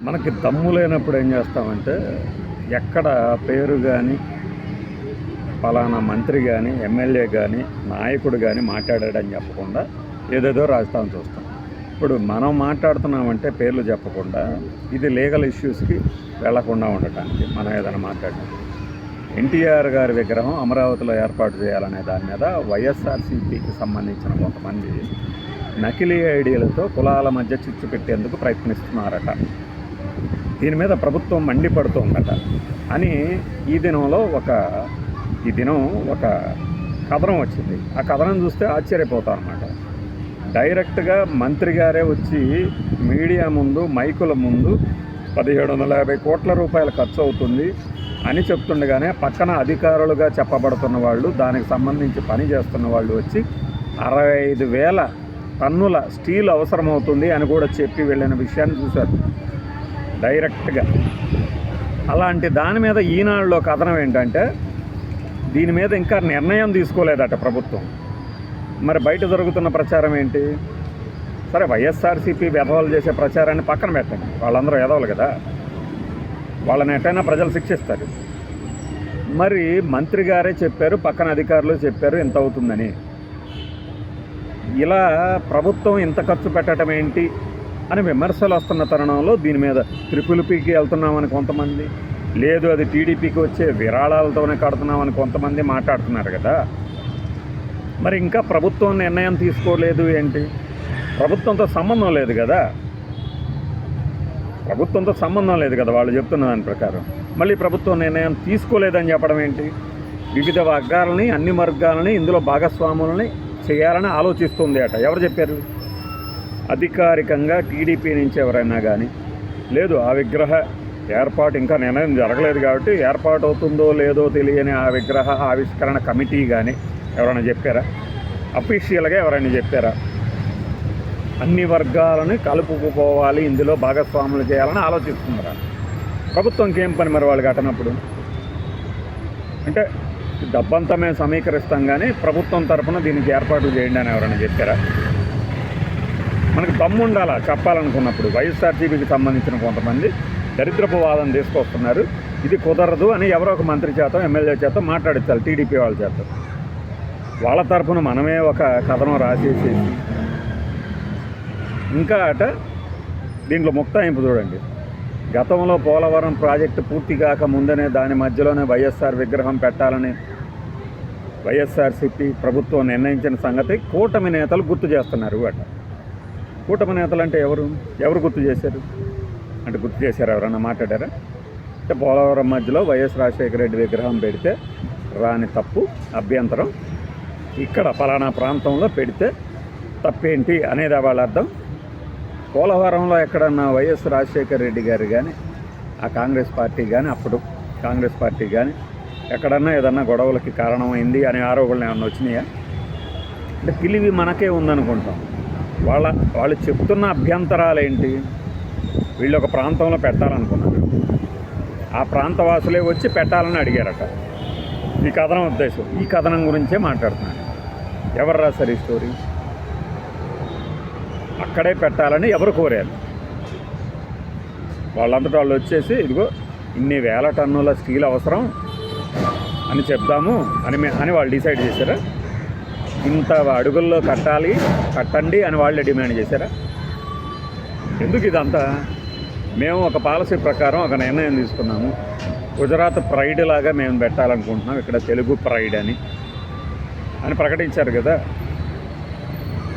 మనకి దమ్ము లేనప్పుడు ఏం చేస్తామంటే ఎక్కడ పేరు కానీ పలానా మంత్రి కానీ ఎమ్మెల్యే కానీ నాయకుడు కానీ మాట్లాడాడని చెప్పకుండా ఏదేదో రాస్తామని చూస్తాం. ఇప్పుడు మనం మాట్లాడుతున్నామంటే పేర్లు చెప్పకుండా ఇది లీగల్ ఇష్యూస్కి వెళ్లకుండా ఉండటానికి మనం ఏదైనా మాట్లాడినాం. ఎన్టీఆర్ గారి విగ్రహం అమరావతిలో ఏర్పాటు చేయాలనే దాని మీద వైఎస్ఆర్సీపీకి సంబంధించిన కొంతమంది నకిలీ ఐడీలతో కులాల మధ్య చిచ్చు పెట్టేందుకు ప్రయత్నిస్తున్నారట. దీని మీద ప్రభుత్వం మండిపడుతుందట అని ఈ దినం ఒక కథనం వచ్చింది. ఆ కథనం చూస్తే ఆశ్చర్యపోతాం అన్నమాట. డైరెక్ట్గా మంత్రి గారే వచ్చి మీడియా ముందు మైకుల ముందు 1750 కోట్ల రూపాయలు ఖర్చు అవుతుంది అని చెప్తుండగానే పక్కన అధికారులుగా చెప్పబడుతున్న వాళ్ళు, దానికి సంబంధించి పని చేస్తున్న వాళ్ళు వచ్చి 65,000 టన్నుల స్టీల్ అవసరమవుతుంది అని కూడా చెప్పి వెళ్ళిన విషయాన్ని చూశారు డైరెక్ట్గా. అలాంటి దాని మీద ఈనాడులో కథనం ఏంటంటే దీని మీద ఇంకా నిర్ణయం తీసుకోలేదట ప్రభుత్వం. మరి బయట జరుగుతున్న ప్రచారం ఏంటి? సరే, వైఎస్ఆర్సీపీ వెధవలు చేసే ప్రచారాన్ని పక్కన పెట్టండి, వాళ్ళందరూ ఎదవలు కదా, వాళ్ళని ఎట్టైనా ప్రజలు శిక్షిస్తారు. మరి మంత్రి గారే చెప్పారు, పక్కన అధికారులు చెప్పారు ఎంత అవుతుందని. ఇలా ప్రభుత్వం ఇంత ఖర్చు పెట్టడం ఏంటి అని విమర్శలు వస్తున్న తరుణంలో దీని మీద త్రిపుల్పీకి వెళ్తున్నామని కొంతమంది, లేదు అది టీడీపీకి వచ్చే విరాళాలతోనే కడుతున్నామని కొంతమంది మాట్లాడుతున్నారు కదా. మరి ఇంకా ప్రభుత్వం నిర్ణయం తీసుకోలేదు ఏంటి? ప్రభుత్వంతో సంబంధం లేదు కదా, వాళ్ళు చెప్తున్న దాని ప్రకారం. మళ్ళీ ప్రభుత్వం నిర్ణయం తీసుకోలేదని చెప్పడం ఏంటి? వివిధ వర్గాలని, అన్ని వర్గాలని ఇందులో భాగస్వాములని చేయాలని ఆలోచిస్తుంది అట. ఎవరు చెప్పారు? అధికారికంగా టీడీపీ నుంచి ఎవరైనా కానీ, లేదు ఆ విగ్రహ ఏర్పాటు ఇంకా నిర్ణయం జరగలేదు కాబట్టి ఏర్పాటు అవుతుందో లేదో తెలియని ఆ విగ్రహ ఆవిష్కరణ కమిటీ కానీ ఎవరైనా చెప్పారా? అఫీషియల్గా ఎవరైనా చెప్పారా? అన్ని వర్గాలను కలుపుకుపోవాలి, ఇందులో భాగస్వాములు చేయాలని ఆలోచిస్తున్నారా? ప్రభుత్వంకి ఏం పని మరి వాళ్ళు కట్టనప్పుడు? అంటే డబ్బంతా మేము సమీకరిస్తాం కానీ ప్రభుత్వం తరఫున దీనికి ఏర్పాటు చేయండి అని ఎవరైనా చెప్పారా? మనకు దమ్ము ఉండాలా చెప్పాలనుకున్నప్పుడు. వైఎస్ఆర్సీపీకి సంబంధించిన కొంతమంది దరిద్రపు వాదన తీసుకొస్తున్నారు, ఇది కుదరదు అని ఎవరో ఒక మంత్రి చేత, ఎమ్మెల్యే చేత మాట్లాడించాలి, టీడీపీ వాళ్ళ చేత. వాళ్ళ తరఫున మనమే ఒక కథనం రాసేసి ఇంకా అట. దీంట్లో ముక్తాయింపు చూడండి. గతంలో పోలవరం ప్రాజెక్టు పూర్తి కాక ముందనే దాని మధ్యలోనే వైఎస్ఆర్ విగ్రహం పెట్టాలని వైఎస్ఆర్సీపీ ప్రభుత్వం నిర్ణయించిన సంగతి కూటమి నేతలు గుర్తు చేస్తున్నారు అట. కూటమి నేతలు అంటే ఎవరు గుర్తు చేశారు? అంటే గుర్తు చేశారు, ఎవరన్నా మాట్లాడారా? అంటే పోలవరం మధ్యలో వైఎస్ రాజశేఖర రెడ్డి విగ్రహం పెడితే రాని తప్పు, అభ్యంతరం, ఇక్కడ ఫలానా ప్రాంతంలో పెడితే తప్పేంటి అనేది వాళ్ళ అర్థం. పోలవరంలో ఎక్కడన్నా వైఎస్ రాజశేఖర రెడ్డి గారు కానీ, ఆ కాంగ్రెస్ పార్టీ కానీ, అప్పుడు కాంగ్రెస్ పార్టీ కానీ ఎక్కడన్నా ఏదన్నా గొడవలకి కారణమైంది అనే ఆరోపణలు ఏమన్నా వచ్చినాయా? అంటే తెలివి మనకే ఉందనుకుంటాం. వాళ్ళు చెప్తున్న అభ్యంతరాలు ఏంటి? వీళ్ళు ఒక ప్రాంతంలో పెట్టాలనుకున్నారు, ఆ ప్రాంతవాసులే వచ్చి పెట్టాలని అడిగారట. ఈ కథనం ఉద్దేశం, ఈ కథనం గురించే మాట్లాడుతున్నాను. ఎవరు రాశారు ఈ స్టోరీ? అక్కడే పెట్టాలని ఎవరు కోరారు? వాళ్ళంతటా వాళ్ళు వచ్చేసి ఇదిగో ఇన్ని వేల టన్నుల స్టీల్ అవసరం అని చెప్దాము అని వాళ్ళు డిసైడ్ చేశారా? ఇంత అడుగుల్లో కట్టండి అని వాళ్ళే డిమాండ్ చేశారా? ఎందుకు ఇదంతా? మేము ఒక పాలసీ ప్రకారం ఒక నిర్ణయం తీసుకున్నాము, గుజరాత్ ప్రైడ్ లాగా మేము పెట్టాలనుకుంటున్నాం, ఇక్కడ తెలుగు ప్రైడ్ అని ప్రకటించారు కదా.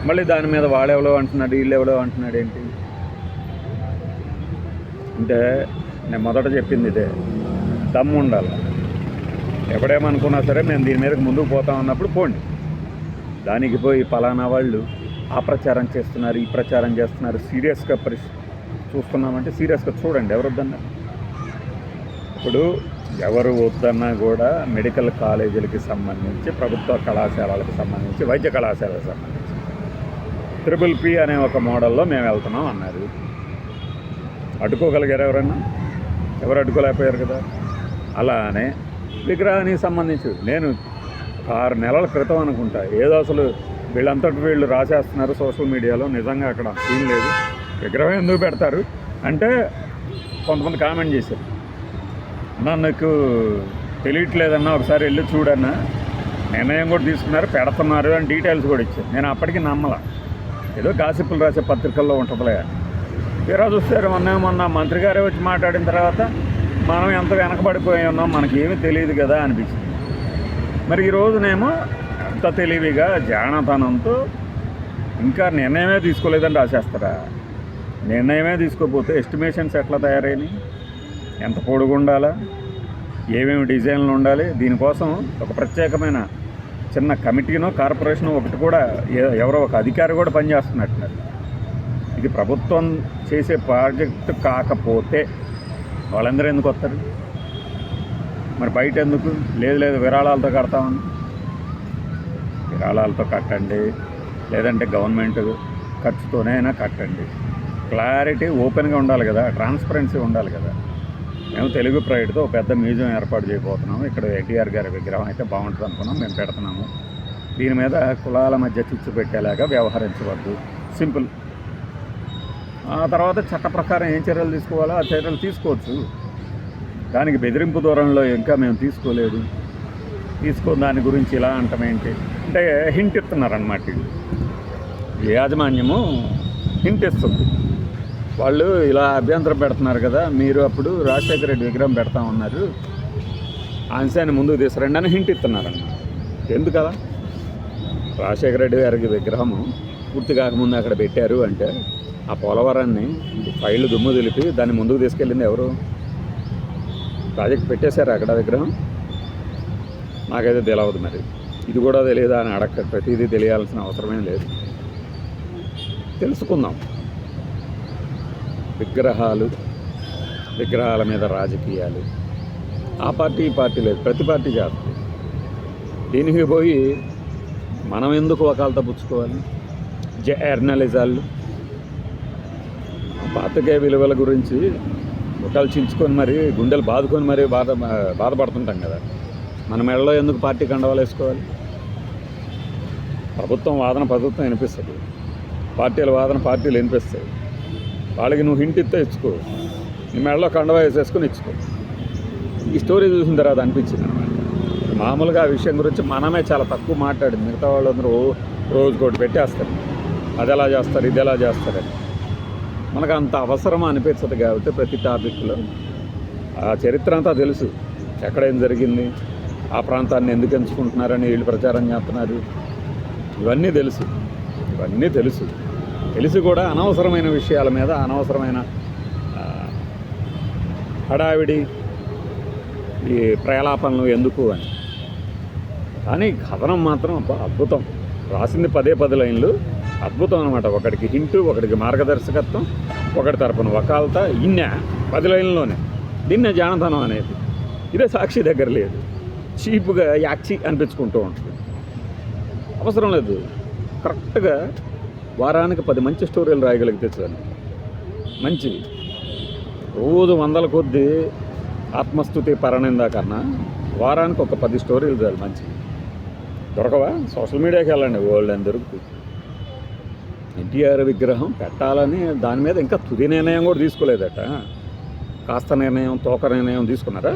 మళ్ళీ దాని మీద వాడెవలో అంటున్నాడు, వీళ్ళెవలో అంటున్నాడు ఏంటి? అంటే నేను మొదట చెప్పింది ఇదే, దమ్ము ఉండాలి. ఎవడేమనుకున్నా సరే మేము దీని మీదకి ముందుకు పోతాం అన్నప్పుడు పోండి. దానికి పోయి పలానా వాళ్ళు ఆ ప్రచారం చేస్తున్నారు, ఈ ప్రచారం చేస్తున్నారు, సీరియస్గా చూస్తున్నామంటే సీరియస్గా చూడండి. ఎవరు వద్దన్నా? ఇప్పుడు ఎవరు వద్దన్నా కూడా మెడికల్ కాలేజీలకి సంబంధించి, ప్రభుత్వ కళాశాలలకు సంబంధించి, వైద్య కళాశాలకు సంబంధించి త్రిపుల్పీ అనే ఒక మోడల్లో మేము వెళ్తున్నాం అన్నారు. అడ్డుకోగలిగారు ఎవరన్నా? ఎవరు అడ్డుకోలేకపోయారు కదా. అలానే విగ్రహానికి సంబంధించి నేను 6 నెలల క్రితం అనుకుంటా, ఏదో అసలు వీళ్ళంతటి వీళ్ళు రాసేస్తున్నారు సోషల్ మీడియాలో, నిజంగా అక్కడ సీన్ లేదు, విగ్రహం ఎందుకు పెడతారు అంటే కొంతమంది కామెంట్ చేశారు, అన్నా నీకు తెలియట్లేదన్నా ఒకసారి వెళ్ళి చూడన్నా, నిర్ణయం కూడా తీసుకున్నారు, పెడుతున్నారు అని డీటెయిల్స్ కూడా ఇచ్చారు. నేను అప్పటికి నమ్మలా, ఏదో గాసిప్పులు రాసే పత్రికల్లో ఉంటుందిలే. తీరా చూస్తారు మొన్న మంత్రి గారే వచ్చి మాట్లాడిన తర్వాత మనం ఎంత వెనకబడిపోయి ఉన్నాం, మనకి ఏమీ తెలియదు కదా అనిపించింది. మరి ఈరోజునేమో ఎంత తెలివిగా జానతనంతో ఇంకా నిర్ణయమే తీసుకోలేదని రాసేస్తారా? నిర్ణయమే తీసుకోకపోతే ఎస్టిమేషన్స్ ఎట్లా తయారైనాయి, ఎంత పొడుగు ఉండాలా, ఏమేమి డిజైన్లు ఉండాలి, దీనికోసం ఒక ప్రత్యేకమైన చిన్న కమిటీనో కార్పొరేషనో ఒకటి కూడా ఎవరో ఒక అధికారి కూడా పనిచేస్తున్నట్టున్నారు. ఇది ప్రభుత్వం చేసే ప్రాజెక్టు కాకపోతే వాళ్ళందరూ ఎందుకు వస్తారు? మరి బయట ఎందుకు? లేదు విరాళాలతో కడతామని, విరాళాలతో కట్టండి, లేదంటే గవర్నమెంట్ ఖర్చుతోనే అయినా కట్టండి. క్లారిటీ ఓపెన్గా ఉండాలి కదా, ట్రాన్స్పరెన్సీ ఉండాలి కదా. మేము తెలుగు ప్రైడ్తో ఒక పెద్ద మ్యూజియం ఏర్పాటు చేయబోతున్నాము, ఇక్కడ ఎన్టీఆర్ గారి విగ్రహం అయితే బాగుంటుంది అనుకున్నాం, మేము పెడుతున్నాము. దీని మీద కులాల మధ్య చిచ్చు పెట్టేలాగా వ్యవహరించవద్దు, సింపుల్. ఆ తర్వాత చట్ట ప్రకారం ఏం చర్యలు తీసుకోవాలో ఆ చర్యలు తీసుకోవచ్చు. దానికి బెదిరింపు దూరంలో ఇంకా మేము తీసుకోలేదు, దాని గురించి ఇలా అంటామేంటి అంటే హింట్ ఇస్తున్నారన్నమాట. ఈ యాజమాన్యము హింట్ ఇస్తుంది, వాళ్ళు ఇలా అభ్యంతరం పెడుతున్నారు కదా, మీరు అప్పుడు రాజశేఖర రెడ్డి విగ్రహం పెడతా ఉన్నారు, ఆ అంశాన్ని ముందుకు తీసుకురండి అని హింట్ ఇస్తున్నారన్నమాట. ఎందుకలా? రాజశేఖర రెడ్డి గారికి విగ్రహము పూర్తి కాకముందు అక్కడ పెట్టారు అంటే ఆ పోలవరాన్ని ఫైళ్ళు దుమ్ము దులిపి దాన్ని ముందుకు తీసుకెళ్ళింది ఎవరు? ప్రాజెక్ట్ పెట్టేశారు అక్కడ విగ్రహం? నాకైతే తెలియదు. మరి ఇది కూడా తెలియదా అని అడగ, ప్రతిదీ తెలియాల్సిన అవసరమేం లేదు. తెలుసుకుందాం. విగ్రహాల మీద రాజకీయాలు, ఆ పార్టీ ఈ పార్టీ లేదు, ప్రతి పార్టీ చేస్తుంది. దీనికి పోయి మనం ఎందుకు వకాలతో పుచ్చుకోవాలి? జర్నలిజాలు పాతకే విలువల గురించి ఒకళ్ళు చించుకొని మరి గుండెలు బాదుకొని మరి బాధపడుతుంటాం కదా. మన మెడలో ఎందుకు పార్టీ కండవాలు వేసుకోవాలి? ప్రభుత్వం వినిపిస్తుంది, పార్టీల వాదన పార్టీలు వినిపిస్తాయి. వాళ్ళకి నువ్వు హింట్ ఇస్తే ఇచ్చుకో, నీ మెడలో కండవా వేసేసుకొని ఇచ్చుకో. ఈ స్టోరీ చూసిన తర్వాత అనిపించింది అనమాట. మామూలుగా ఆ విషయం గురించి మనమే చాలా తక్కువ మాట్లాడింది, మిగతా వాళ్ళందరూ రోజుకోటి పెట్టేస్తారు, అది ఎలా చేస్తారు, ఇది ఎలా చేస్తారని. మనకు అంత అవసరం అనిపించదు కాబట్టి ప్రతి టాపిక్లో ఆ చరిత్ర అంతా తెలుసు, ఎక్కడేం జరిగింది, ఆ ప్రాంతాన్ని ఎందుకు ఎంచుకుంటున్నారని వీళ్ళు ప్రచారం చేస్తున్నారు, ఇవన్నీ తెలుసు. తెలిసి కూడా అనవసరమైన విషయాల మీద అనవసరమైన హడావిడి, ఈ ప్రలాపనలు ఎందుకు అని. కానీ కథనం మాత్రం అద్భుతం, రాసింది 10 లైన్లు, అద్భుతం అనమాట. ఒకటికి హింటు, ఒకటికి మార్గదర్శకత్వం, ఒకటి తరపున వకాల్తా, 10 లైన్లోనే. దీన్నే జానతనం అనేది. ఇదే సాక్షి దగ్గర లేదు, చీప్గా యాక్చి అనిపించుకుంటూ ఉంటుంది. అవసరం లేదు, కరెక్ట్గా వారానికి 10 మంచి స్టోరీలు రాయగలిగితే చాలు. మంచివి రోజు 100 కొద్దీ ఆత్మస్థుతి పరనింద కన్నా వారానికి ఒక 10 స్టోరీలు చాలు మంచివి. దొరకవా? సోషల్ మీడియాకి వెళ్ళండి, వరల్డ్ అని దొరుకుతుంది. ఎన్టీఆర్ విగ్రహం పెట్టాలని దాని మీద ఇంకా తుది నిర్ణయం కూడా తీసుకోలేదట. కాస్త నిర్ణయం, తోక నిర్ణయం తీసుకున్నారా?